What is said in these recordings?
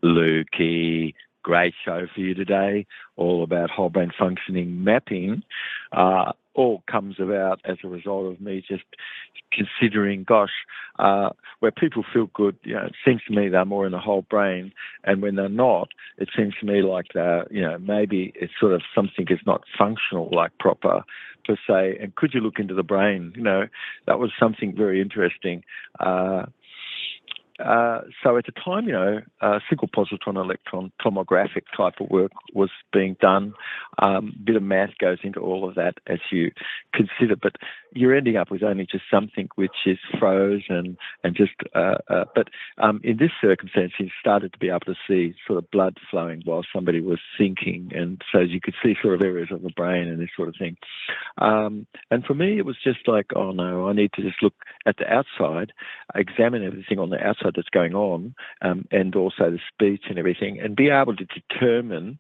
Lukey. Great show for you today, all about whole brain functioning mapping. All comes about as a result of me just considering, where people feel good, it seems to me they're more in the whole brain, and when they're not, it seems to me like maybe it's sort of something is not functional like proper per se. And could you look into the brain? That was something very interesting. So at the time, single positron electron tomographic type of work was being done. A bit of math goes into all of that as you consider, but you're ending up with only just something which is frozen and just. But in this circumstance, you started to be able to see sort of blood flowing while somebody was thinking, and so you could see sort of areas of the brain and this sort of thing. And for me, it was just like, oh no, I need to just look at the outside, examine everything on the outside that's going on, and also the speech and everything, and be able to determine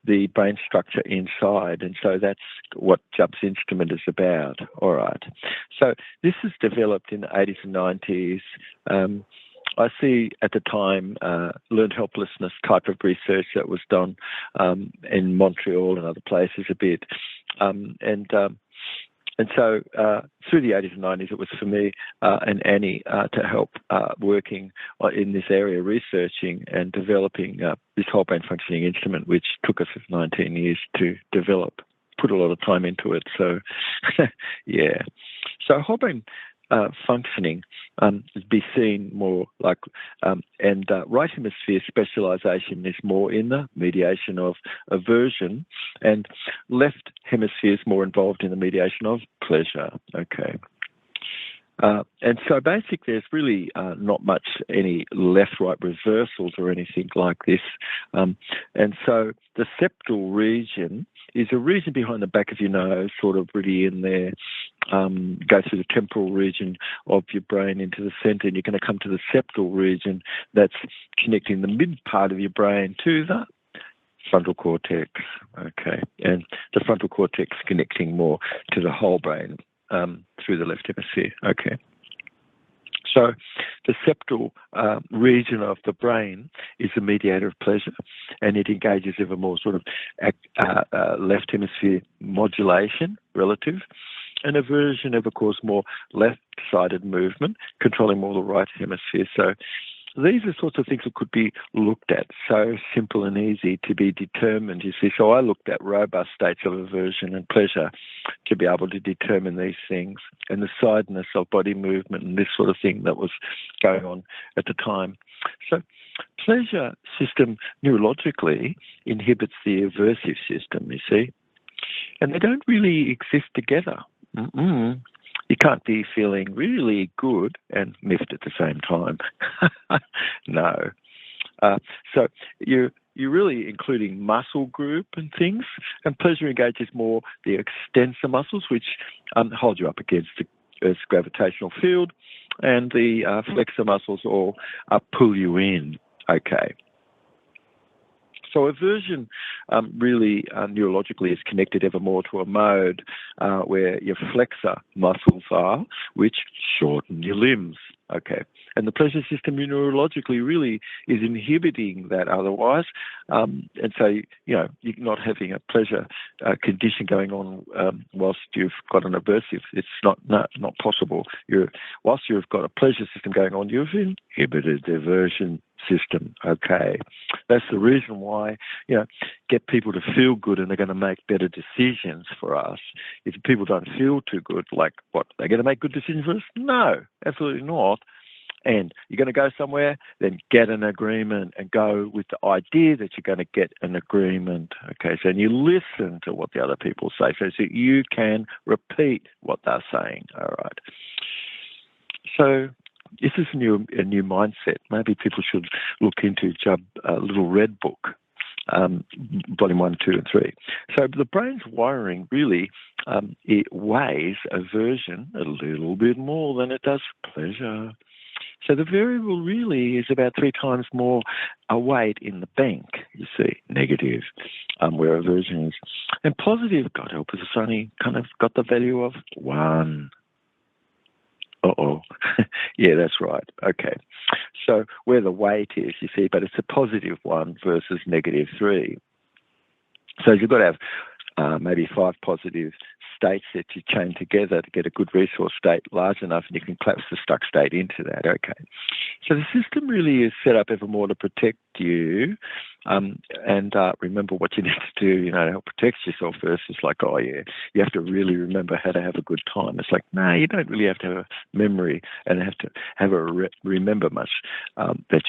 the brain structure inside. And so that's what Jubb's instrument is about. All right. So this is developed in the 80s and 90s. I see at the time learned helplessness type of research that was done in Montreal and other places a bit. And so through the 80s and 90s, it was for me and Annie to help working in this area, researching and developing this whole brain functioning instrument, which took us 19 years to develop, put a lot of time into it. So, yeah. So whole brain functioning be seen more like, and right hemisphere specialization is more in the mediation of aversion, and left hemisphere is more involved in the mediation of pleasure. Okay. And so basically there's really not much any left-right reversals or anything like this. And so the septal region is a region behind the back of your nose, sort of really in there, go through the temporal region of your brain into the center, and you're going to come to the septal region that's connecting the mid part of your brain to the frontal cortex. Okay. And the frontal cortex connecting more to the whole brain through the left hemisphere. Okay. So the septal region of the brain is the mediator of pleasure, and it engages ever more sort of left hemisphere modulation relative, and aversion ever cause more left-sided movement, controlling more the right hemisphere. So these are sorts of things that could be looked at, so simple and easy to be determined, you see. So I looked at robust states of aversion and pleasure to be able to determine these things, and the sideness of body movement and this sort of thing that was going on at the time. So pleasure system neurologically inhibits the aversive system, you see, and they don't really exist together. You can't be feeling really good and miffed at the same time. No. So you're really including muscle group and things, and pleasure engages more the extensor muscles, which hold you up against the Earth's gravitational field, and the flexor muscles all pull you in. Okay. So aversion really neurologically is connected ever more to a mode where your flexor muscles are, which shorten your limbs. Okay. And the pleasure system neurologically really is inhibiting that otherwise. And so, you're not having a pleasure condition going on whilst you've got an aversive. It's not possible. Whilst you've got a pleasure system going on, you've inhibited the aversion system. Okay. That's the reason why, get people to feel good and they're going to make better decisions for us. If people don't feel too good, like what? They're going to make good decisions for us? No, absolutely not. And you're going to go somewhere, then get an agreement and go with the idea that you're going to get an agreement. Okay, so you listen to what the other people say so you can repeat what they're saying. All right. So this is a new mindset. Maybe people should look into Jubb, Little Red Book, volume 1, 2, and 3. So the brain's wiring really, it weighs aversion a little bit more than it does pleasure. So the variable really is about 3 times more a weight in the bank, you see, negative, where aversion is. And positive, God help us, it's only kind of got the value of 1. Uh-oh. Yeah, that's right. Okay. So where the weight is, you see, but it's a positive 1 versus negative 3. So you've got to have maybe 5 positive states that you chain together to get a good resource state large enough, and you can collapse the stuck state into that. Okay. So the system really is set up ever more to protect you, and remember what you need to do, to help protect yourself versus like, oh yeah, you have to really remember how to have a good time. It's like, no, you don't really have to have a memory and have to have a remember much that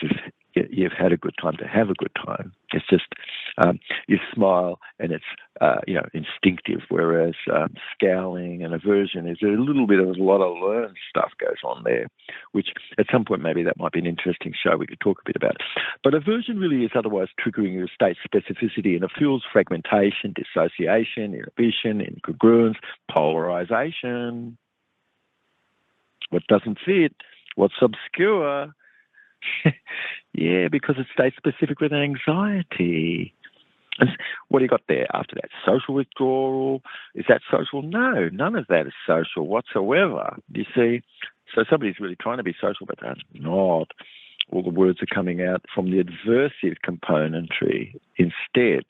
you've had a good time to have a good time. It's just you smile and it's instinctive, whereas scowling and aversion is a little bit of a lot of learned stuff goes on there, which at some point maybe that might be an interesting show we could talk a bit about. But aversion really is otherwise triggering your state specificity, and it fuels fragmentation, dissociation, inhibition, incongruence, polarization. What doesn't fit? What's obscure? Yeah, because it stays specific with anxiety. And what do you got there after that? Social withdrawal? Is that social? No, none of that is social whatsoever. You see? So somebody's really trying to be social, but they're not. All the words are coming out from the adversive componentry instead.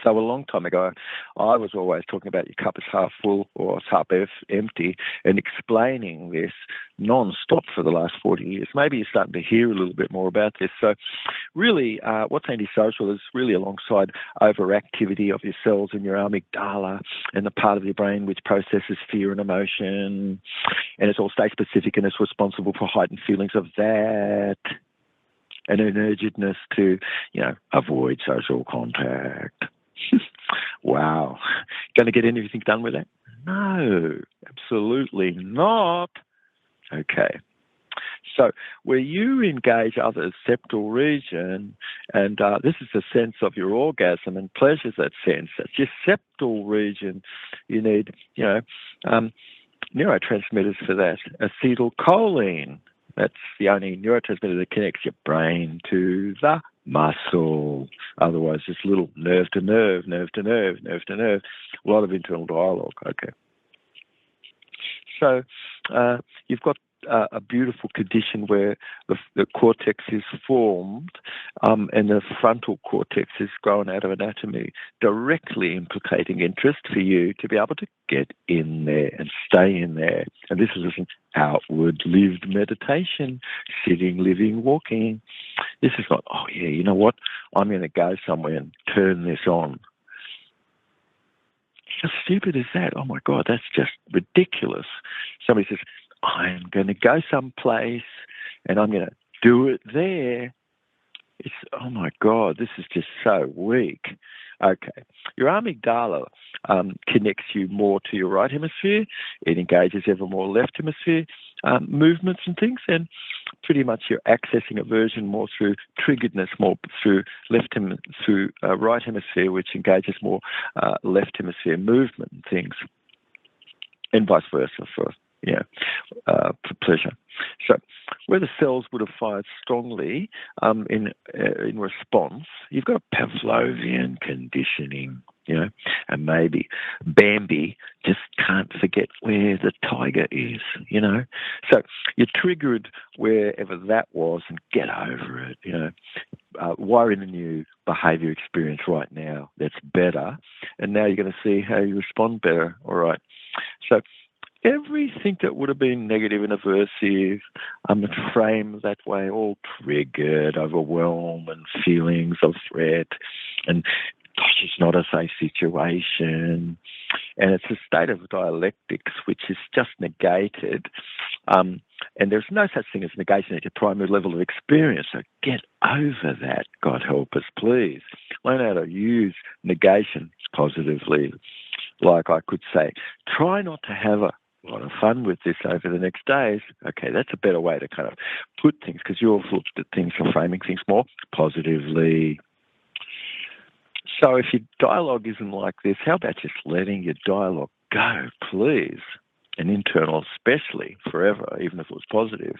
So a long time ago, I was always talking about your cup is half full or it's half empty, and explaining this non-stop for the last 40 years. Maybe you're starting to hear a little bit more about this. So really, what's antisocial is really alongside overactivity of your cells in your amygdala and the part of your brain which processes fear and emotion, and it's all state-specific, and it's responsible for heightened feelings of that and an urgedness to, avoid social contact. Wow. Going to get anything done with that? No, absolutely not. Okay. So where you engage others' septal region, and this is the sense of your orgasm and pleasures that sense. That's your septal region. You need, neurotransmitters for that. Acetylcholine. That's the only neurotransmitter that connects your brain to the muscle. Otherwise, just little nerve to nerve, nerve to nerve, nerve to nerve. A lot of internal dialogue. Okay. So you've got a beautiful condition where the cortex is formed and the frontal cortex is grown out of anatomy, directly implicating interest for you to be able to get in there and stay in there. And this is an outward lived meditation, sitting, living, walking. This is not, oh yeah, you know what? I'm going to go somewhere and turn this on. How stupid is that? Oh my God, that's just ridiculous. Somebody says, I'm going to go someplace and I'm going to do it there. It's, oh my God, this is just so weak. Okay. Your amygdala connects you more to your right hemisphere. It engages ever more left hemisphere movements and things, and pretty much you're accessing aversion more through triggeredness, more through right hemisphere, which engages more left hemisphere movement and things, and vice versa for pleasure. So where the cells would have fired strongly in response, you've got Pavlovian conditioning, and maybe Bambi just can't forget where the tiger is, So you're triggered wherever that was and get over it, wire in a new behavior experience right now that's better, and now you're going to see how you respond better, all right? So everything that would have been negative and aversive, framed that way, all triggered, overwhelm and feelings of threat, and gosh, it's not a safe situation. And it's a state of dialectics which is just negated. And there's no such thing as negation at your primary level of experience. So get over that, God help us, please. Learn how to use negation positively. Like I could say, try not to have a lot of fun with this over the next days. Okay, that's a better way to kind of put things, because you've looked at things and framing things more positively. So if your dialogue isn't like this, how about just letting your dialogue go, please? And internal especially, forever, even if it was positive.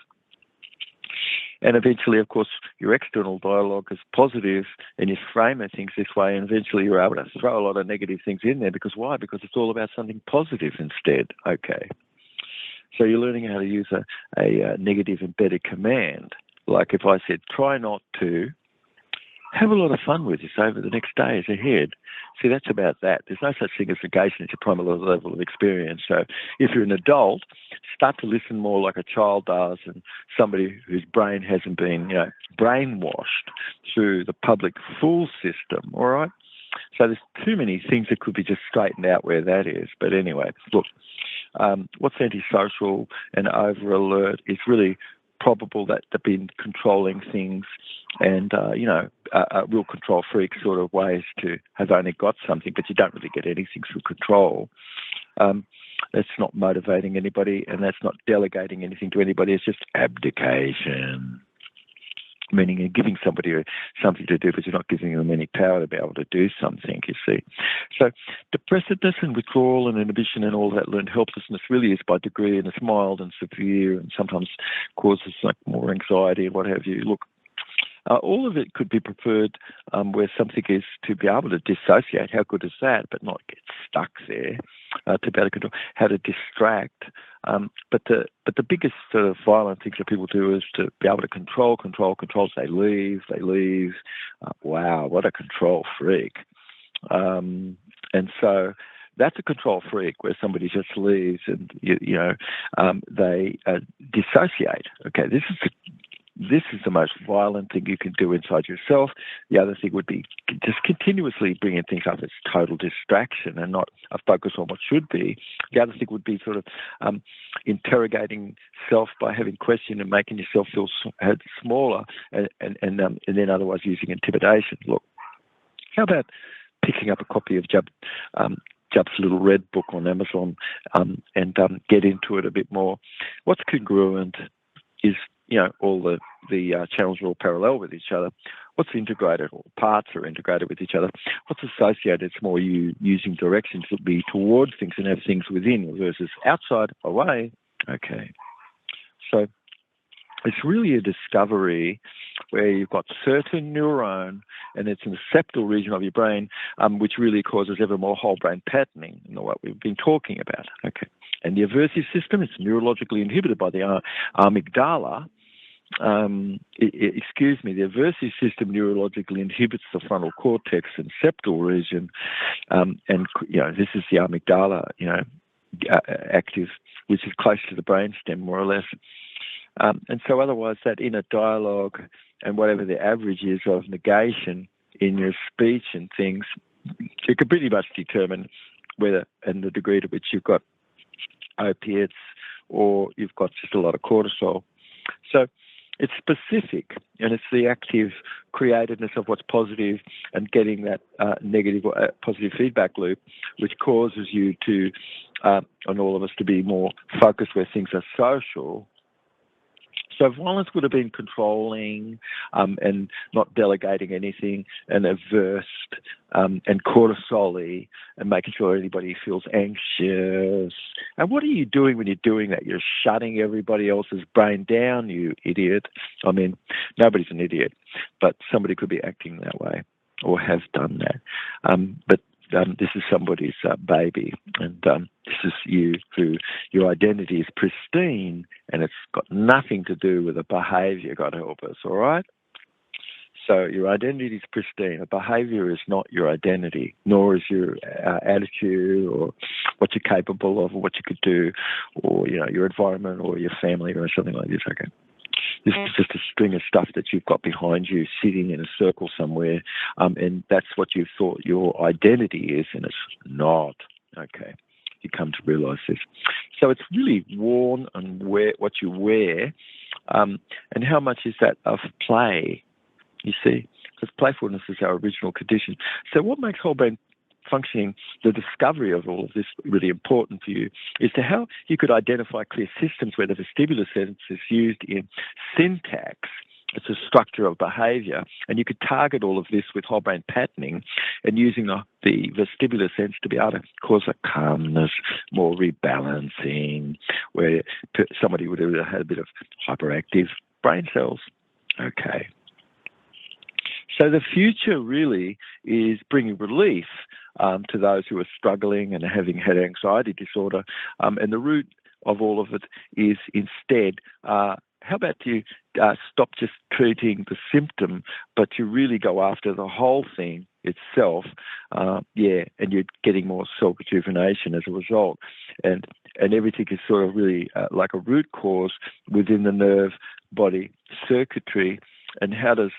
And eventually, of course, your external dialogue is positive and you frame things this way, and eventually you're able to throw a lot of negative things in there. Because why? Because it's all about something positive instead. Okay. So you're learning how to use a negative embedded command. Like if I said, try not to, have a lot of fun with this over the next days ahead. See, that's about that. There's no such thing as negation. It's a primal level of experience. So if you're an adult, start to listen more like a child does and somebody whose brain hasn't been, brainwashed through the public fool system, all right? So there's too many things that could be just straightened out where that is. But anyway, look, what's antisocial and over-alert is really probable that they've been controlling things and, real control freak sort of ways to have only got something, but you don't really get anything through control. That's not motivating anybody, and that's not delegating anything to anybody. It's just abdication, meaning you're giving somebody something to do, but you're not giving them any power to be able to do something, you see. So depressiveness and withdrawal and inhibition and all that learned helplessness really is by degree, and it's mild and severe and sometimes causes like more anxiety and what have you. Look, all of it could be preferred where something is to be able to dissociate. How good is that? But not get stuck there. To be able to control how to distract. But the biggest sort of violent things that people do is to be able to control. So they leave. Wow, what a control freak. And so that's a control freak where somebody just leaves and they dissociate. Okay, this is the most violent thing you can do inside yourself. The other thing would be just continuously bringing things up as total distraction and not a focus on what should be. The other thing would be sort of interrogating self by having question and making yourself feel smaller and then otherwise using intimidation. Look, how about picking up a copy of Jubb's little red book on Amazon and get into it a bit more? What's congruent is all the channels are all parallel with each other. What's integrated? All parts are integrated with each other. What's associated? It's more you using directions that be towards things and have things within versus outside, away. Okay. So it's really a discovery where you've got certain neuron and it's in the septal region of your brain, which really causes ever more whole brain patterning, what we've been talking about. Okay. And the aversive system is neurologically inhibited by the amygdala. The aversive system neurologically inhibits the frontal cortex and septal region, this is the amygdala, active, which is close to the brainstem, more or less. And so otherwise that inner dialogue and whatever the average is of negation in your speech and things, you can pretty much determine whether and the degree to which you've got opiates or you've got just a lot of cortisol. So it's specific, and it's the active creativeness of what's positive and getting that negative or positive feedback loop, which causes you to, and all of us, to be more focused where things are social. So violence would have been controlling and not delegating anything and averse and cortisol-y and making sure everybody feels anxious. And what are you doing when you're doing that? You're shutting everybody else's brain down, you idiot. I mean, nobody's an idiot, but somebody could be acting that way or have done that. But this is somebody's baby, and this is you who your identity is pristine, and it's got nothing to do with the behaviour, God help us, all right? So your identity is pristine. A behaviour is not your identity, nor is your attitude or what you're capable of or what you could do or, your environment or your family or something like this, okay? This is just a string of stuff that you've got behind you sitting in a circle somewhere, and that's what you thought your identity is, and it's not. Okay, you come to realise this. So it's really worn and what you wear, and how much is that of play, you see? Because playfulness is our original condition. So what makes whole brain functioning, the discovery of all of this really important for you, is to how you could identify clear systems where the vestibular sense is used in syntax. It's a structure of behaviour, and you could target all of this with whole brain patterning and using the vestibular sense to be able to cause a calmness, more rebalancing, where somebody would have had a bit of hyperactive brain cells. Okay. So the future really is bringing relief to those who are struggling and having had anxiety disorder. And the root of all of it is instead, how about you stop just treating the symptom, but you really go after the whole thing itself, and you're getting more self-rejuvenation as a result. And everything is sort of really like a root cause within the nerve body circuitry. And how does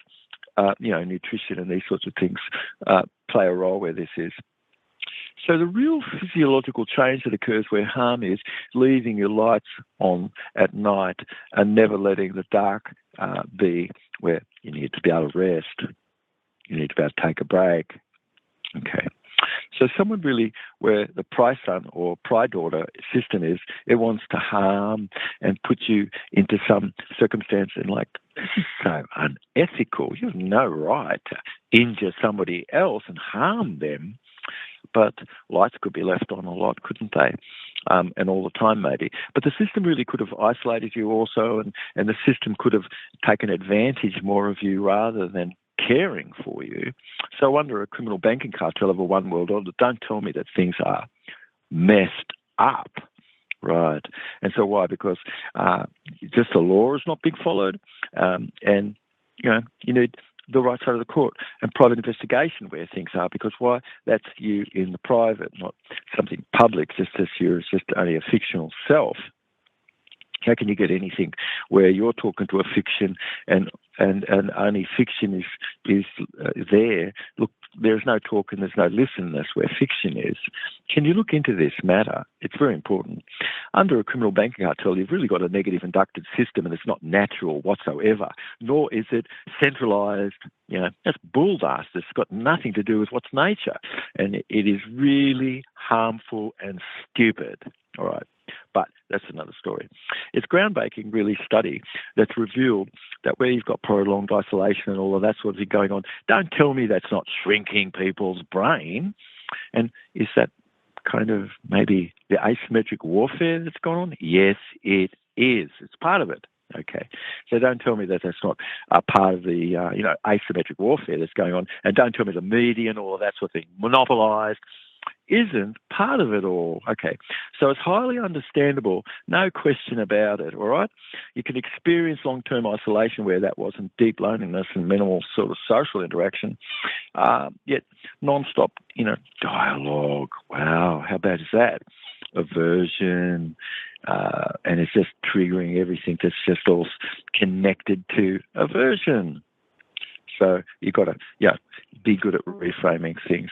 nutrition and these sorts of things play a role where this is? So the real physiological change that occurs where harm is leaving your lights on at night and never letting the dark be where you need to be able to rest. You need to be able to take a break. Okay. So someone really where the prey son or prey daughter system is, it wants to harm and put you into some circumstance and like, this is so unethical. You have no right to injure somebody else and harm them. But lights could be left on a lot, couldn't they? And all the time maybe. But the system really could have isolated you also, and the system could have taken advantage more of you rather than caring for you. So under a criminal banking cartel of a one world order, don't tell me that things are messed up, right? And so why? Because just the law is not being followed, and you need the right side of the court and private investigation where things are, because why? That's you in the private, not something public, just as you're just only a fictional self. How can you get anything where you're talking to a fiction and only fiction is there? Look, there's no talk and there's no listenness where fiction is. Can you look into this matter? It's very important. Under a criminal banking cartel, you've really got a negative inducted system, and it's not natural whatsoever, nor is it centralised. That's bull dust. It's got nothing to do with what's nature, and it is really harmful and stupid. All right. But that's another story. It's groundbreaking, really, study that's revealed that where you've got prolonged isolation and all of that sort of thing going on, don't tell me that's not shrinking people's brain. And is that kind of maybe the asymmetric warfare that's going on? Yes, it is. It's part of it. Okay. So don't tell me that that's not a part of the, asymmetric warfare that's going on. And don't tell me the media and all of that sort of thing, monopolised, isn't part of it all. Okay, so it's highly understandable, no question about it, all right? You can experience long-term isolation where that wasn't deep loneliness and minimal sort of social interaction, yet non-stop, dialogue. Wow, how bad is that? Aversion, and it's just triggering everything that's just all connected to aversion. So you've got to, be good at reframing things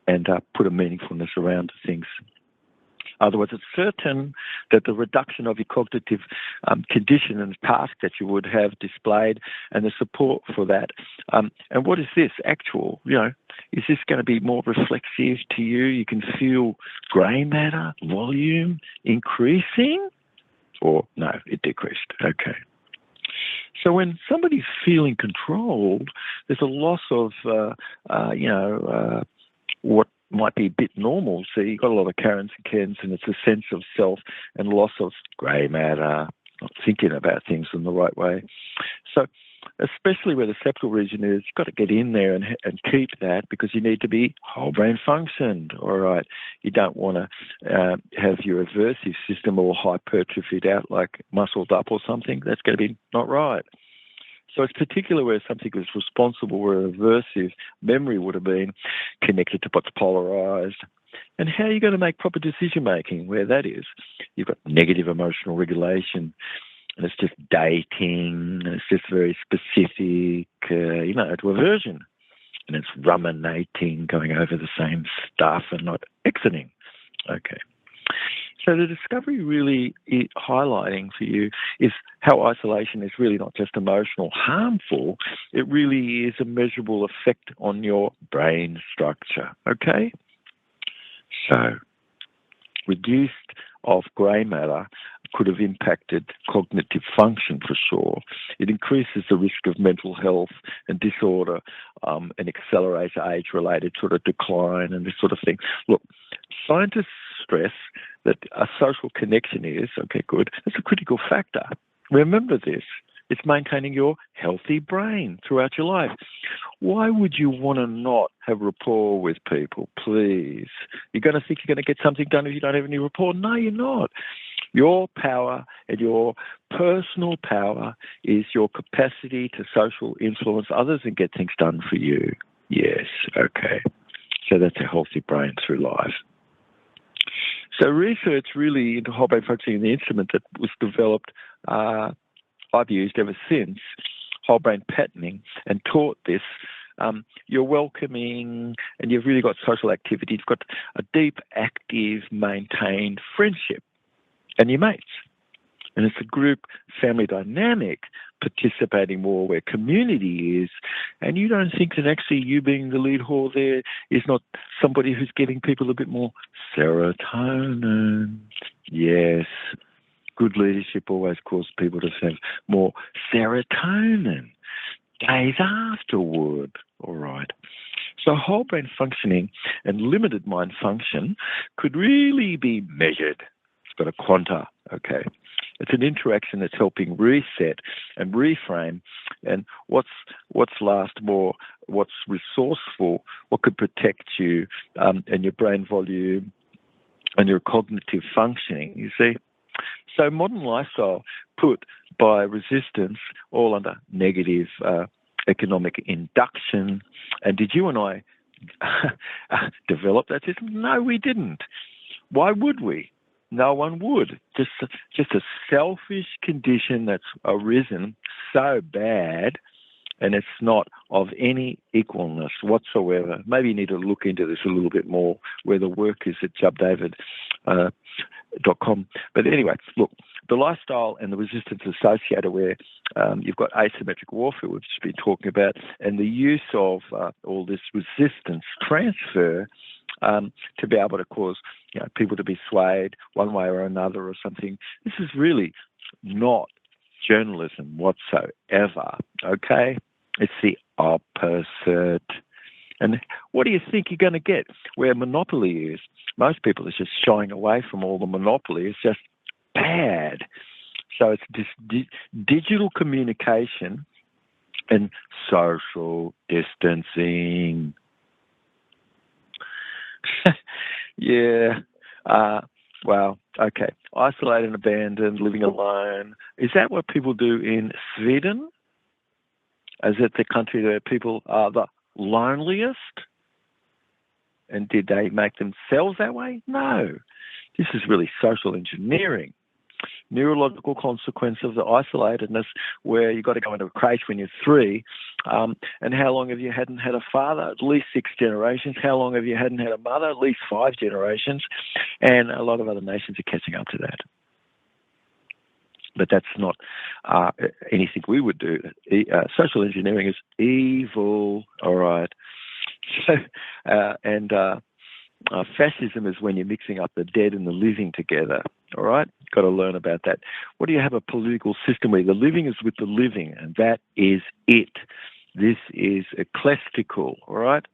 and put a meaningfulness around things. Otherwise, it's certain that the reduction of your cognitive condition and task that you would have displayed and the support for that. And what is this actual? Is this going to be more reflexive to you? You can feel grey matter, volume increasing? Or no, it decreased. Okay. So when somebody's feeling controlled, there's a loss of, what might be a bit normal. So you've got a lot of Karens and Kens, and it's a sense of self and loss of grey matter, not thinking about things in the right way. So especially where the septal region is, you've got to get in there and keep that, because you need to be whole brain functioned, all right? You don't want to have your aversive system all hypertrophied out, like muscled up or something. That's going to be not right. So it's particular where something is responsible, where aversive memory would have been connected to what's polarised. And how are you going to make proper decision-making where that is? You've got negative emotional regulation, and it's just dating, and it's just very specific, to aversion. And it's ruminating, going over the same stuff and not exiting. Okay. So the discovery really highlighting for you is how isolation is really not just emotional, harmful. It really is a measurable effect on your brain structure, okay? So reduced of grey matter could have impacted cognitive function for sure. It increases the risk of mental health and disorder and accelerates age-related sort of decline and this sort of thing. Look, scientists stress that a social connection is, okay, good, it's a critical factor. Remember this. It's maintaining your healthy brain throughout your life. Why would you want to not have rapport with people, please? You're going to think you're going to get something done if you don't have any rapport? No, you're not. Your power and your personal power is your capacity to social influence others and get things done for you. Yes, okay. So that's a healthy brain through life. So research really into whole brain functioning in the instrument that was developed, I've used ever since, whole brain patterning, and taught this. You're welcoming and you've really got social activity. You've got a deep, active, maintained friendship and your mates. And it's a group family dynamic participating more where community is. And you don't think that actually you being the lead whore there is not somebody who's giving people a bit more serotonin. Yes, good leadership always causes people to have more serotonin days afterward. All right. So whole brain functioning and limited mind function could really be measured. It's got a quanta, okay. It's an interaction that's helping reset and reframe and what's last more, what's resourceful, what could protect you and your brain volume and your cognitive functioning, you see. So modern lifestyle put by resistance all under negative economic induction. And did you and I develop that system? No, we didn't. Why would we? No one would. Just a selfish condition that's arisen so bad, and it's not of any equalness whatsoever. Maybe you need to look into this a little bit more, where the work is at jubbdavid.com. But anyway, look, the lifestyle and the resistance associated where you've got asymmetric warfare, we've just been talking about, and the use of all this resistance transfer to be able to cause people to be swayed one way or another or something. This is really not journalism whatsoever, okay? It's the opposite. And what do you think you're going to get where monopoly is? Most people are just shying away from all the monopoly. It's just bad. So it's this digital communication and social distancing. Yeah. Well, okay. Isolated and abandoned, living alone. Is that what people do in Sweden? Is it the country where people are the loneliest? And did they make themselves that way? No. This is really social engineering. Neurological consequence of the isolatedness where you've got to go into a crèche when you're 3. And how long have you hadn't had a father? At least 6 generations. How long have you hadn't had a mother? At least 5 generations. And a lot of other nations are catching up to that. But that's not anything we would do. Social engineering is evil, all right? So, fascism is when you're mixing up the dead and the living together, all right? Got to learn about that. What do you have a political system where the living is with the living, and that is it. This is ecclesiastical, all right?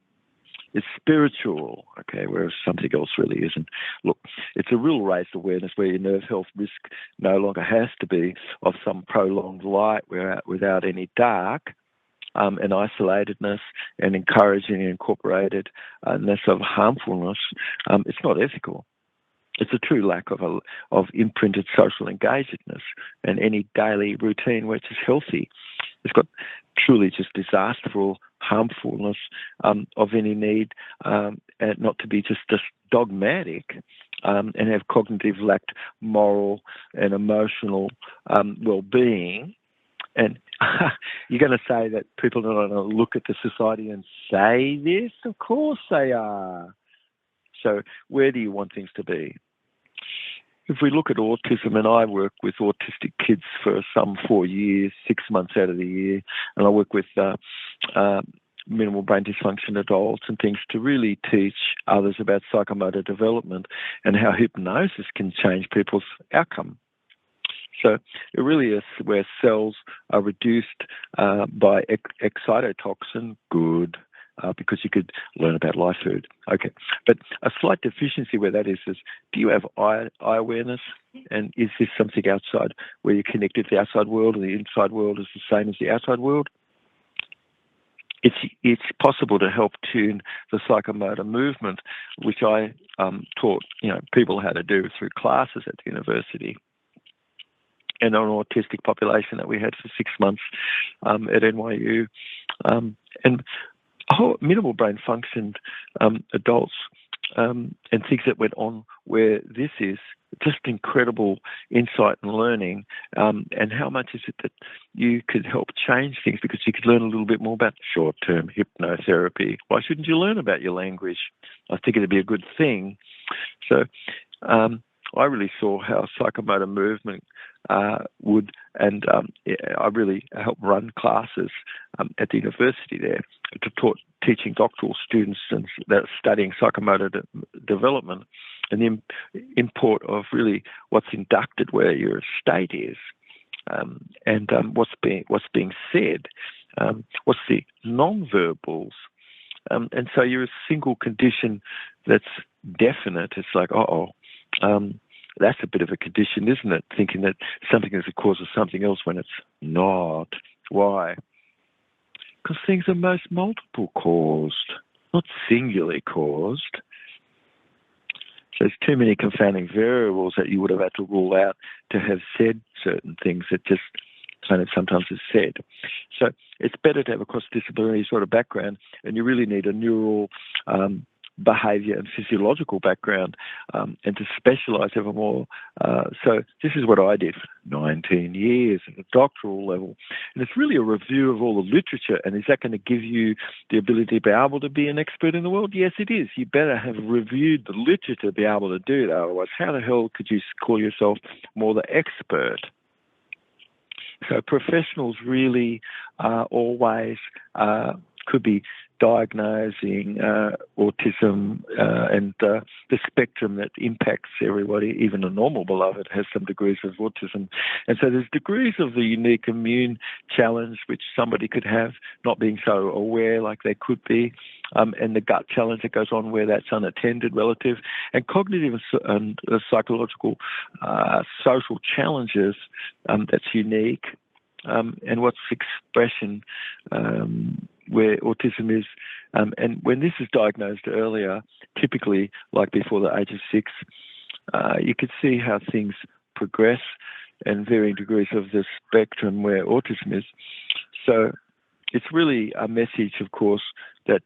It's spiritual, okay, whereas something else really isn't. Look, it's a real raised awareness where your nerve health risk no longer has to be of some prolonged light without any dark, and isolatedness and encouraging and incorporated of harmfulness. It's not ethical. It's a true lack of imprinted social engagedness and any daily routine which is healthy. It's got truly just disasterful harmfulness of any need and not to be just dogmatic and have cognitive lacked moral and emotional well-being. And you're going to say that people are going to look at the society and say this? Of course they are. So where do you want things to be? If we look at autism, and I work with autistic kids for some 4 years, 6 months out of the year, and I work with minimal brain dysfunction adults and things to really teach others about psychomotor development and how hypnosis can change people's outcome. So it really is where cells are reduced by excitotoxin, good, because you could learn about live food. Okay, but a slight deficiency where that is do you have eye awareness? And is this something outside where you're connected to the outside world and the inside world is the same as the outside world? It's possible to help tune the psychomotor movement, which I taught people how to do through classes at the university. and an autistic population that we had for 6 months at NYU. And whole minimal brain function adults and things that went on where this is just incredible insight and learning, and how much is it that you could help change things because you could learn a little bit more about short-term hypnotherapy. Why shouldn't you learn about your language? I think it'd be a good thing. So I really saw how psychomotor movement would, and I really helped run classes at the university there teaching doctoral students and that are studying psychomotor development, and the import of really what's inducted where your state is, and what's being said, what's the non-verbals, and so you're a single condition that's definite. It's like, that's a bit of a condition, isn't it? Thinking that something is a cause of something else when it's not. Why? Because things are most multiple caused, not singularly caused. So there's too many confounding variables that you would have had to rule out to have said certain things that just kind of sometimes is said. So it's better to have a cross-disciplinary sort of background, and you really need a neural behaviour and physiological background, and to specialise ever more. So this is what I did for 19 years at a doctoral level. And it's really a review of all the literature. And is that going to give you the ability to be able to be an expert in the world? Yes, it is. You better have reviewed the literature to be able to do that. Otherwise, how the hell could you call yourself more the expert? So professionals really always could be diagnosing autism and the spectrum that impacts everybody. Even a normal beloved has some degrees of autism. And so there's degrees of the unique immune challenge which somebody could have, not being so aware like they could be, and the gut challenge that goes on where that's unattended relative, and cognitive and psychological social challenges that's unique, and what's expression where autism is. And when this is diagnosed earlier, typically like before the age of 6, you could see how things progress and varying degrees of the spectrum where autism is. So it's really a message, of course, that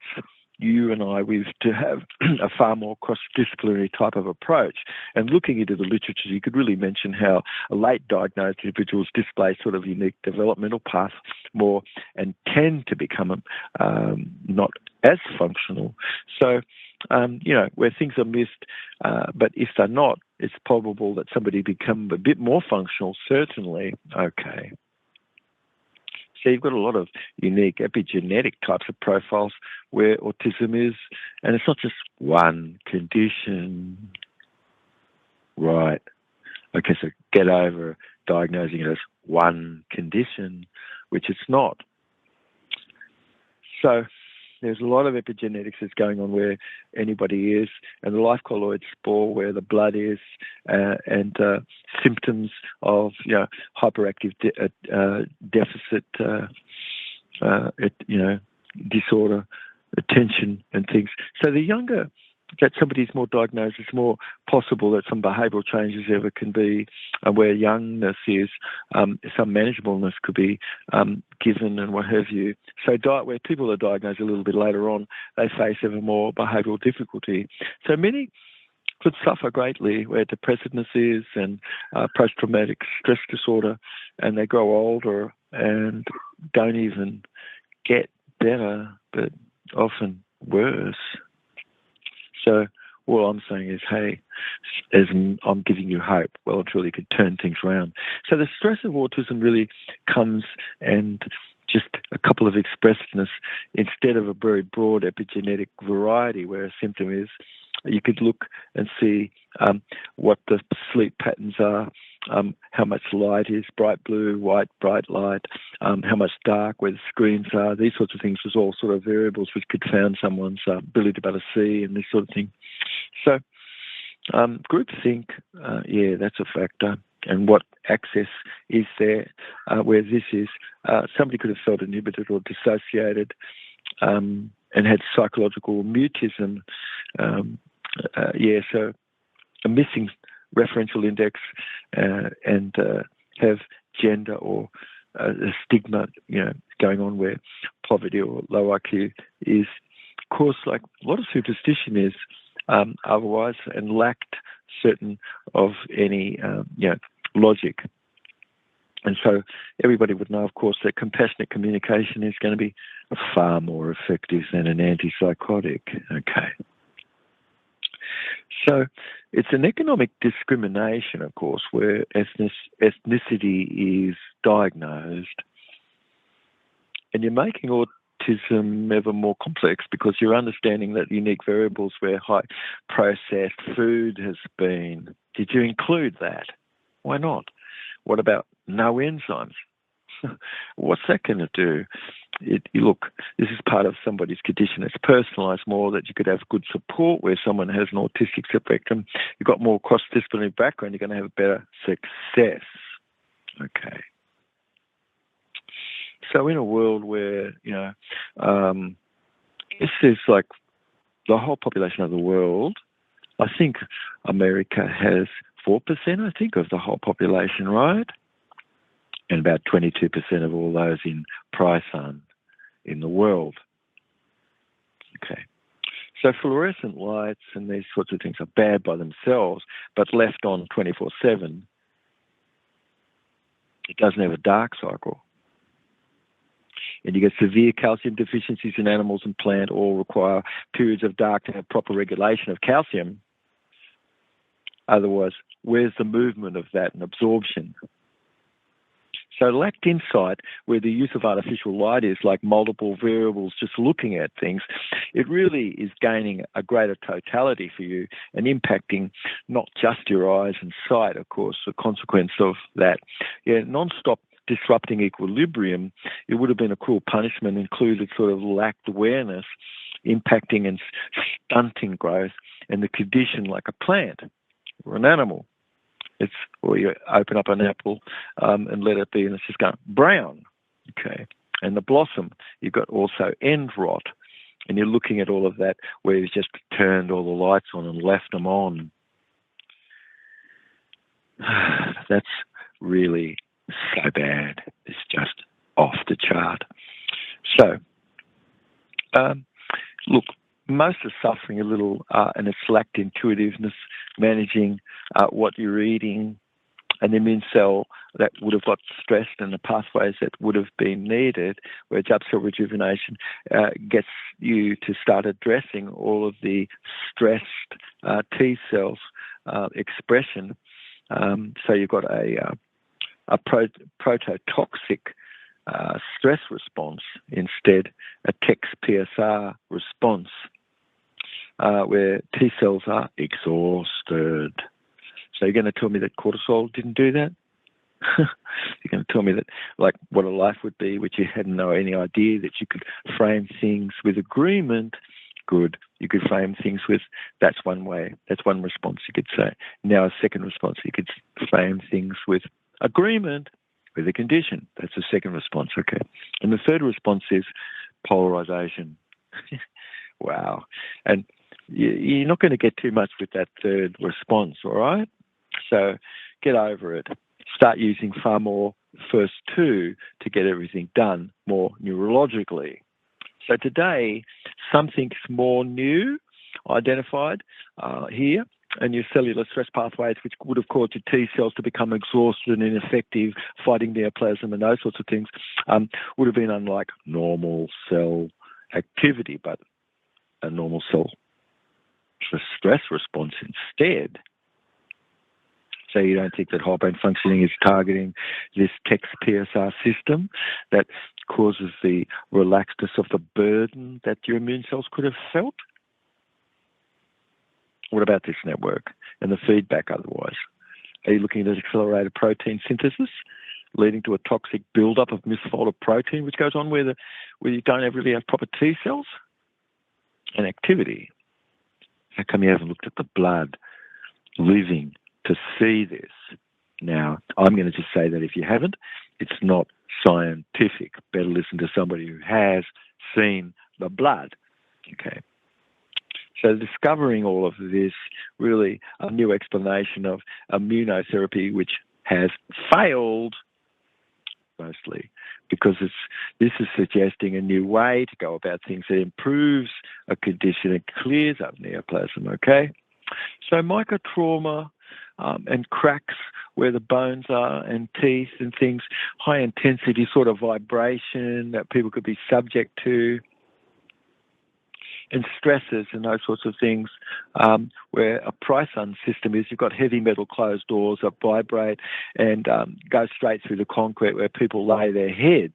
you and I, we've to have a far more cross-disciplinary type of approach. And looking into the literature, you could really mention how late diagnosed individuals display sort of unique developmental paths more and tend to become not as functional. So, where things are missed, but if they're not, it's probable that somebody become a bit more functional, certainly. Okay. So you've got a lot of unique epigenetic types of profiles where autism is, and it's not just one condition. Right. Okay, so get over diagnosing it as one condition, which it's not. So there's a lot of epigenetics that's going on where anybody is, and the life colloid spore where the blood is, and symptoms of hyperactive deficit, disorder, attention, and things. So the younger that somebody's more diagnosed, it's more possible that some behavioural changes ever can be where youngness is, some manageableness could be given and what have you. So where people are diagnosed a little bit later on, they face ever more behavioural difficulty. So many could suffer greatly where depressiveness is and post-traumatic stress disorder, and they grow older and don't even get better, but often worse. So all I'm saying is, hey, as I'm giving you hope, well and truly could turn things around. So the stress of autism really comes, and just a couple of expressiveness instead of a very broad epigenetic variety where a symptom is. You could look and see what the sleep patterns are, how much light is, bright blue, white, bright light, how much dark, where the screens are. These sorts of things was all sort of variables which could found someone's ability to be able to see and this sort of thing. So groupthink, that's a factor. And what access is there where this is. Somebody could have felt inhibited or dissociated and had psychological mutism. So a missing referential index and have gender or a stigma, going on where poverty or low IQ is, of course, like a lot of superstition is otherwise, and lacked certain of any, logic. And so everybody would know, of course, that compassionate communication is going to be far more effective than an antipsychotic. Okay. So it's an economic discrimination, of course, where ethnicity is diagnosed, and you're making autism ever more complex because you're understanding that unique variables where high processed food has been. Did you include that? Why not? What about no enzymes? What's that going to do? Look, this is part of somebody's condition. It's personalised more, that you could have good support where someone has an autistic spectrum. You've got more cross-disciplinary background, you're going to have better success. Okay. So in a world where, this is like the whole population of the world, I think America has 4%, I think, of the whole population, right? And about 22% of all those in Pricean in the world. Okay. So fluorescent lights and these sorts of things are bad by themselves, but left on 24/7, it doesn't have a dark cycle. And you get severe calcium deficiencies in animals and plant, all require periods of dark to have proper regulation of calcium. Otherwise, where's the movement of that and absorption? So lacked insight where the use of artificial light is like multiple variables just looking at things, it really is gaining a greater totality for you and impacting not just your eyes and sight, of course, the consequence of that. Yeah, non-stop disrupting equilibrium, it would have been a cruel punishment, included sort of lacked awareness, impacting and stunting growth and the condition like a plant or an animal. Or you open up an apple and let it be, and it's just going brown. Okay. And the blossom, you've got also end rot. And you're looking at all of that where you've just turned all the lights on and left them on. That's really so bad. It's just off the chart. So, look, most are suffering a little, and it's lacked intuitiveness, managing what you're eating, an immune cell that would have got stressed and the pathways that would have been needed, where Jubb cell rejuvenation gets you to start addressing all of the stressed T cells expression. So you've got a prototoxic stress response instead, a TEX-PSR response, where T cells are exhausted. So you're going to tell me that cortisol didn't do that? You're going to tell me that, like, what a life would be, which you hadn't any idea, that you could frame things with agreement. Good. You could frame things with, that's one way, that's one response you could say. Now a second response, you could frame things with agreement with a condition. That's the second response, okay. And the third response is polarization. Wow. And you're not going to get too much with that third response, all right? So get over it. Start using far more first two to get everything done more neurologically. So today, something's more new identified here, and your cellular stress pathways, which would have caused your T cells to become exhausted and ineffective, fighting neoplasm and those sorts of things, would have been unlike normal cell activity, but a normal cell stress response instead. So you don't think that whole brain functioning is targeting this TEX-PSR system that causes the relaxedness of the burden that your immune cells could have felt? What about this network and the feedback otherwise? Are you looking at accelerated protein synthesis, leading to a toxic buildup of misfolded protein, which goes on where you don't really have proper T cells? And activity. How come you haven't looked at the blood living to see this? Now, I'm going to just say that if you haven't, it's not scientific. Better listen to somebody who has seen the blood. Okay. So discovering all of this, really a new explanation of immunotherapy, which has failed, mostly, because this is suggesting a new way to go about things that improves a condition and clears up neoplasm, okay? So microtrauma and cracks where the bones are and teeth and things, high intensity sort of vibration that people could be subject to, and stresses and those sorts of things, where a Price-on system is you've got heavy metal closed doors that vibrate and go straight through the concrete where people lay their heads.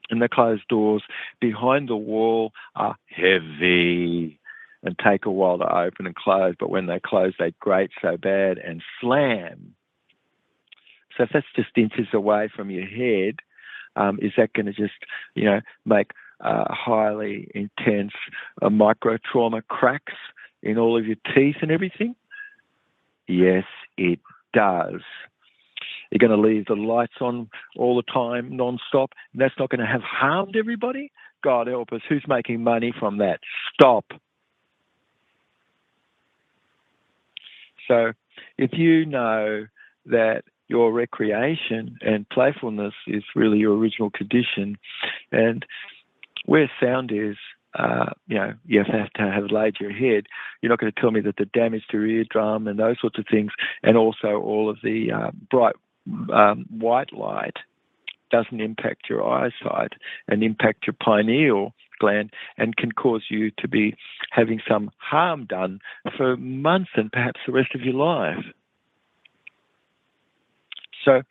And the closed doors behind the wall are heavy and take a while to open and close, but when they close, they grate so bad and slam. So if that's just inches away from your head, is that going to just, make highly intense microtrauma cracks in all of your teeth and everything? Yes, it does. You're going to leave the lights on all the time, non-stop, and that's not going to have harmed everybody? God help us, who's making money from that? Stop. So if you know that your recreation and playfulness is really your original condition, and where sound is, you have to have laid your head. You're not going to tell me that the damage to your eardrum and those sorts of things, and also all of the bright white light doesn't impact your eyesight and impact your pineal gland and can cause you to be having some harm done for months and perhaps the rest of your life. So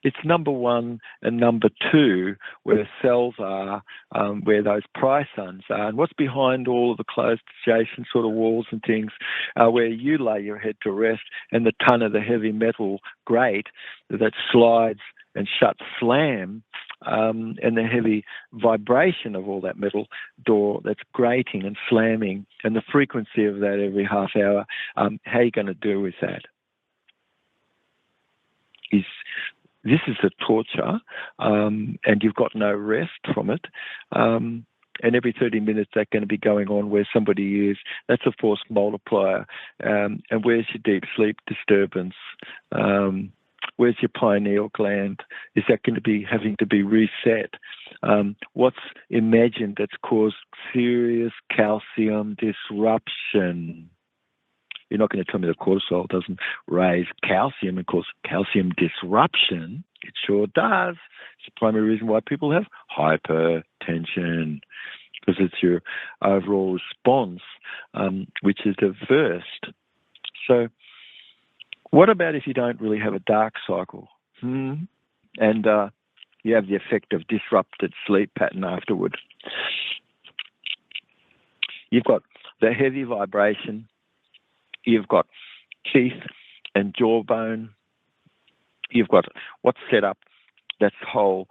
it's number one and number two where cells are, where those Price-ons are, and what's behind all of the closed adjacent sort of walls and things, where you lay your head to rest, and the ton of the heavy metal grate that slides and shuts slam, and the heavy vibration of all that metal door that's grating and slamming, and the frequency of that every half hour, how are you going to deal with that? This is a torture, and you've got no rest from it. And every 30 minutes that's going to be going on where somebody is. That's a force multiplier. And where's your deep sleep disturbance? Where's your pineal gland? Is that going to be having to be reset? What's imagined that's caused serious calcium disruption? You're not going to tell me that cortisol doesn't raise calcium and cause calcium disruption. It sure does. It's the primary reason why people have hypertension, because it's your overall response, which is diversed. So what about if you don't really have a dark cycle? And you have the effect of disrupted sleep pattern afterwards? You've got the heavy vibration. You've got teeth and jawbone. You've got what's set up, that's whole,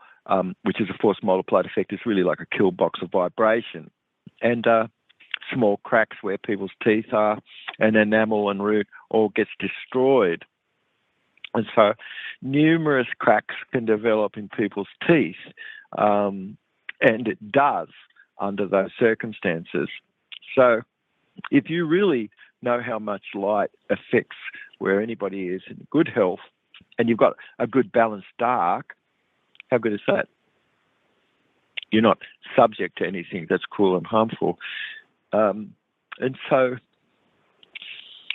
which is a force multiplied effect. It's really like a kill box of vibration. And small cracks where people's teeth are, and enamel and root all gets destroyed. And so numerous cracks can develop in people's teeth, and it does under those circumstances. So if you really know how much light affects where anybody is in good health, and you've got a good balanced dark, how good is that? You're not subject to anything that's cruel and harmful. And so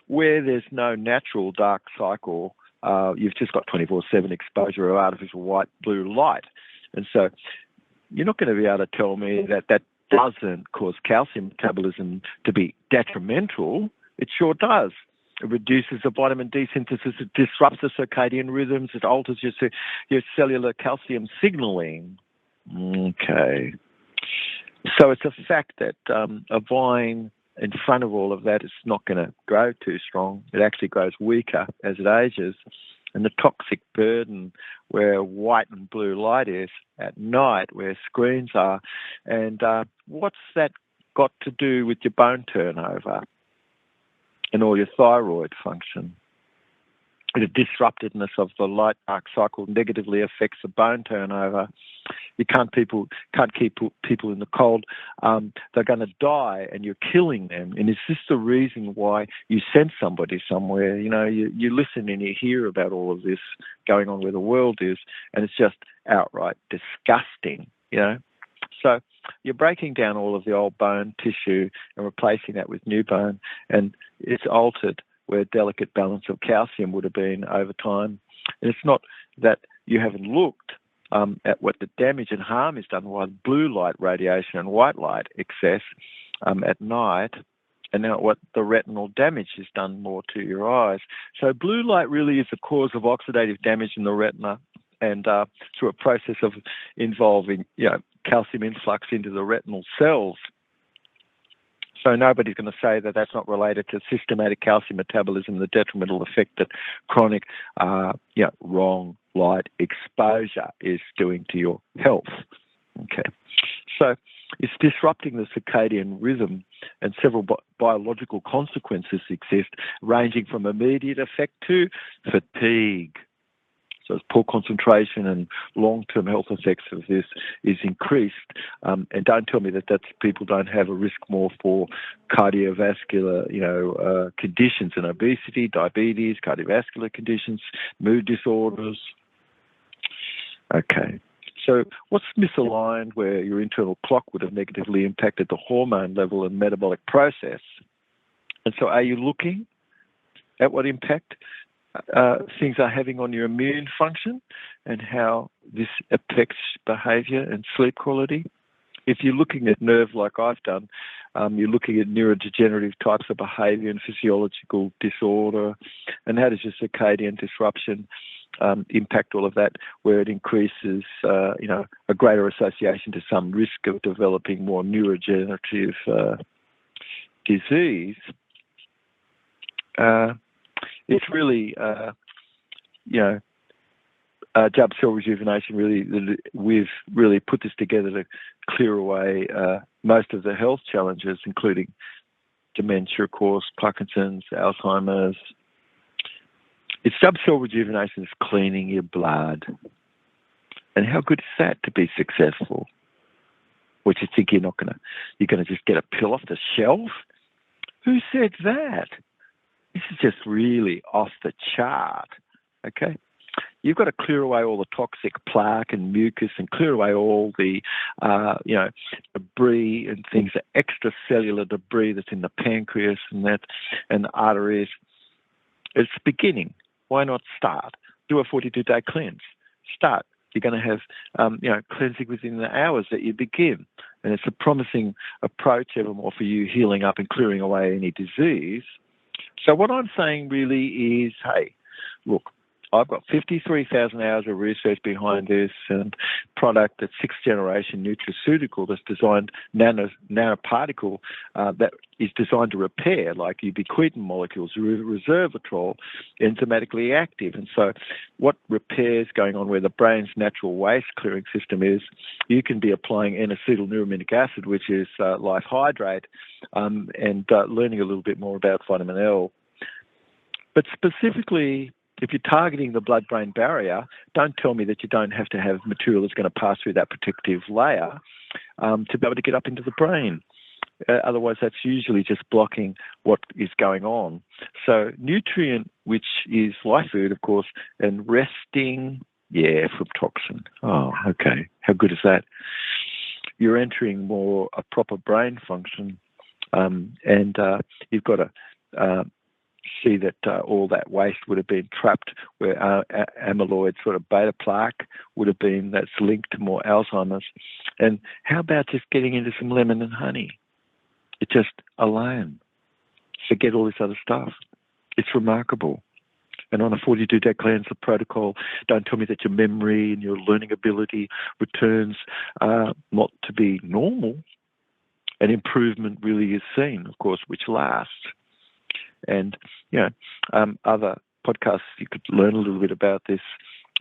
where there's no natural dark cycle, you've just got 24/7 exposure of artificial white, blue light. And so you're not going to be able to tell me that that doesn't cause calcium metabolism to be detrimental. It sure does. It reduces the vitamin D synthesis. It disrupts the circadian rhythms. It alters your cellular calcium signaling. Okay. So it's a fact that a vine in front of all of that is not going to grow too strong. It actually grows weaker as it ages. And the toxic burden where white and blue light is at night, where screens are, and what's that got to do with your bone turnover and all your thyroid function? The disruptedness of the light dark cycle negatively affects the bone turnover. You can't keep people in the cold. They're going to die, and you're killing them. And is this the reason why you send somebody somewhere? You know, you listen and you hear about all of this going on where the world is, and it's just outright disgusting. You know, so you're breaking down all of the old bone tissue and replacing that with new bone, and it's altered where delicate balance of calcium would have been over time. And it's not that you haven't looked at what the damage and harm is done by blue light radiation and white light excess at night, and now what the retinal damage has done more to your eyes. So blue light really is the cause of oxidative damage in the retina, and through a process of involving, calcium influx into the retinal cells. So nobody's going to say that that's not related to systematic calcium metabolism, the detrimental effect that chronic, wrong light exposure is doing to your health. Okay, so it's disrupting the circadian rhythm, and several biological consequences exist, ranging from immediate effect to fatigue. So it's poor concentration, and long-term health effects of this is increased. And don't tell me that people don't have a risk more for cardiovascular, conditions and obesity, diabetes, cardiovascular conditions, mood disorders. Okay. So what's misaligned where your internal clock would have negatively impacted the hormone level and metabolic process? And so are you looking at what impact things are having on your immune function and how this affects behavior and sleep quality? If you're looking at nerve like I've done, you're looking at neurodegenerative types of behavior and physiological disorder, and how does your circadian disruption impact all of that, where it increases, a greater association to some risk of developing more neurodegenerative disease. It's really, Jubb cell rejuvenation, we've really put this together to clear away most of the health challenges, including dementia, of course, Parkinson's, Alzheimer's. It's Jubb cell rejuvenation is cleaning your blood. And how good is that to be successful? What, you think you're going to just get a pill off the shelf? Who said that? This is just really off the chart, okay? You've got to clear away all the toxic plaque and mucus and clear away all the, debris and things, the extracellular debris that's in the pancreas and the arteries. It's beginning. Why not start? Do a 42-day cleanse. Start. You're going to have, cleansing within the hours that you begin. And it's a promising approach ever more for you, healing up and clearing away any disease. So what I'm saying really is, hey, look, I've got 53,000 hours of research behind this, and product that's sixth-generation nutraceutical that's designed nanoparticle that is designed to repair, like ubiquitin molecules, resveratrol, enzymatically active. And so what repairs going on where the brain's natural waste clearing system is, you can be applying N-acetyl neurominic acid, which is life hydrate, and learning a little bit more about vitamin L. But specifically, if you're targeting the blood-brain barrier, don't tell me that you don't have to have material that's going to pass through that protective layer to be able to get up into the brain. Otherwise, that's usually just blocking what is going on. So nutrient, which is life food, of course, and resting, from toxin. Oh, okay. How good is that? You're entering more a proper brain function, and you've got to see that all that waste would have been trapped where amyloid sort of beta plaque would have been, that's linked to more Alzheimer's. And how about just getting into some lemon and honey? It's just alone. Forget all this other stuff. It's remarkable. And on a 42-day cleanse protocol, don't tell me that your memory and your learning ability returns not to be normal. An improvement really is seen, of course, which lasts. And, other podcasts, you could learn a little bit about this.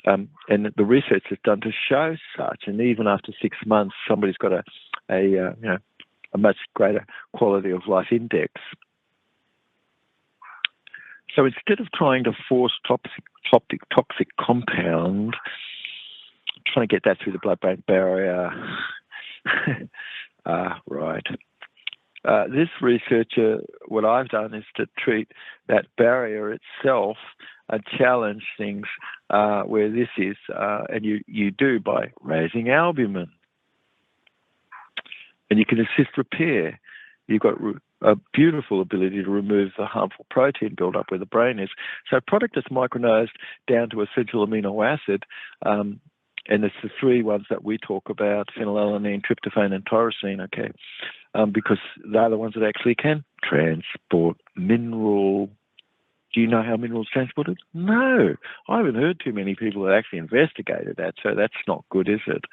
And the research is done to show such. And even after 6 months, somebody's got a much greater quality of life index. So instead of trying to force toxic compound, trying to get that through the blood-brain barrier, right. This researcher, what I've done is to treat that barrier itself and challenge things where this is, and you do by raising albumin. And you can assist repair. You've got a beautiful ability to remove the harmful protein buildup where the brain is. So a product that's micronized down to essential amino acid, and it's the three ones that we talk about, phenylalanine, tryptophan, and tyrosine, okay, because they're the ones that actually can transport mineral. Do you know how minerals transported? No. I haven't heard too many people that actually investigated that, so that's not good, is it?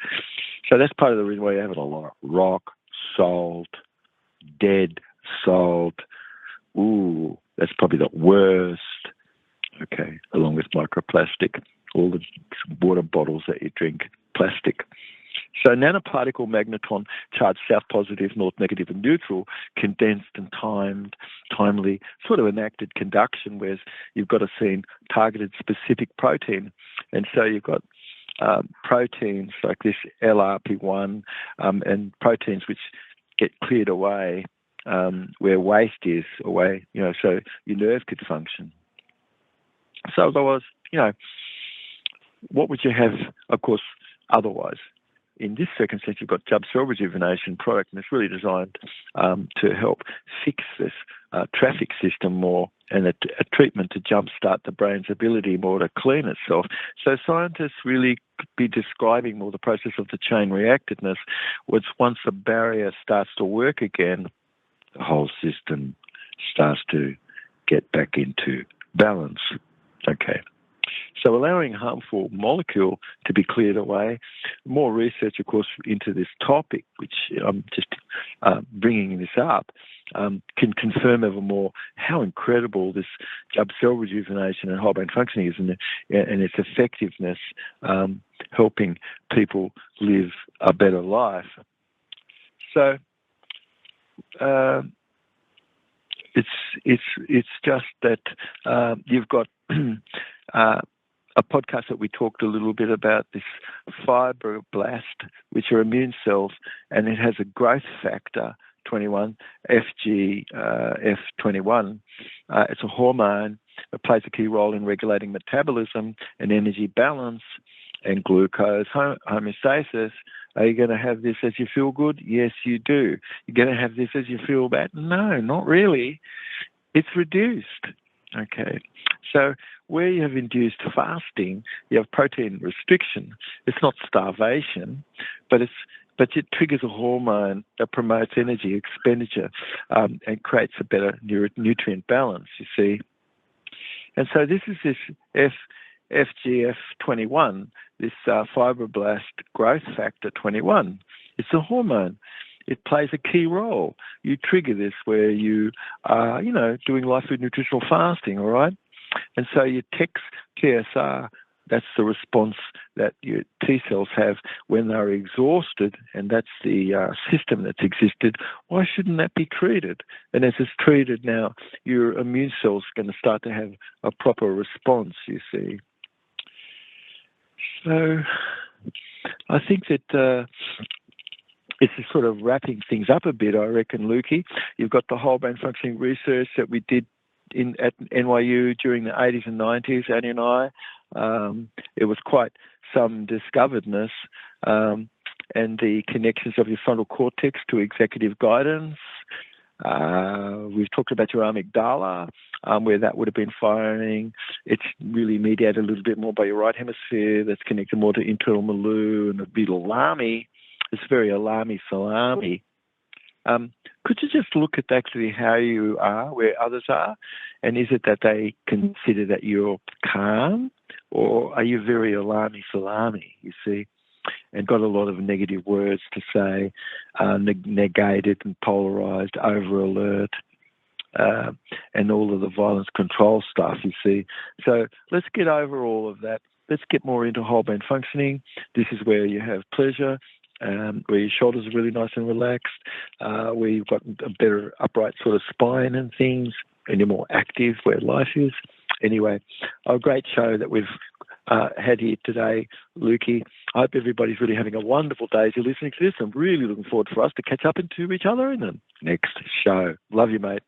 So that's part of the reason why you have a lot of rock, salt, dead salt. Ooh, that's probably the worst. Okay, along with microplastic, all the water bottles that you drink, plastic. So nanoparticle magneton charged south positive, north negative, and neutral, condensed and timely, sort of enacted conduction, where you've got a scene targeted specific protein. And so you've got proteins like this LRP1 and proteins which get cleared away where waste is away, so your nerve could function. So otherwise, what would you have, of course, otherwise? In this circumstance, you've got Jubb cell rejuvenation product, and it's really designed to help fix this traffic system more, and a treatment to jumpstart the brain's ability more to clean itself. So scientists really could be describing more the process of the chain reactedness, which once the barrier starts to work again, the whole system starts to get back into balance. Okay. So allowing harmful molecule to be cleared away, more research, of course, into this topic, which I'm just bringing this up, can confirm ever more how incredible this Jubb cell rejuvenation and whole brain functioning is, and its effectiveness helping people live a better life. So it's just that you've got a podcast that we talked a little bit about this fibroblast, which are immune cells, and it has a growth factor 21, FGF21. It's a hormone that plays a key role in regulating metabolism and energy balance and glucose homeostasis. Are you going to have this as you feel good? Yes, you do. You're going to have this as you feel bad? No, not really. It's reduced. Okay. So where you have induced fasting, you have protein restriction. It's not starvation, but it triggers a hormone that promotes energy expenditure and creates a better nutrient balance, you see. And so this is this FGF21, this fibroblast growth factor 21. It's a hormone. It plays a key role. You trigger this where you are, doing life food nutritional fasting, all right? And so your TSR, that's the response that your T cells have when they're exhausted, and that's the system that's existed. Why shouldn't that be treated? And as it's treated now, your immune cells are going to start to have a proper response, you see. So I think that it's sort of wrapping things up a bit, I reckon, Lukey. You've got the whole brain functioning research that we did at NYU during the 80s and 90s, Annie and I. It was quite some discoveredness, and the connections of your frontal cortex to executive guidance. We've talked about your amygdala, where that would have been firing. It's really mediated a little bit more by your right hemisphere. That's connected more to internal milieu and a bit alarmy. It's very alarmy salami. Could you just look at actually how you are, where others are? And is it that they consider that you're calm, or are you very alarmy salami, you see? And got a lot of negative words to say, negated and polarized, over alert, and all of the violence control stuff, you see. So let's get over all of that. Let's get more into whole brain functioning. This is where you have pleasure, where your shoulders are really nice and relaxed, where you've got a better upright sort of spine and things. any more active where life is. Anyway, a great show that we've had here today, Lukey. I hope everybody's really having a wonderful day as you're listening to this. I'm really looking forward for us to catch up and to each other in the next show. Love you, mate.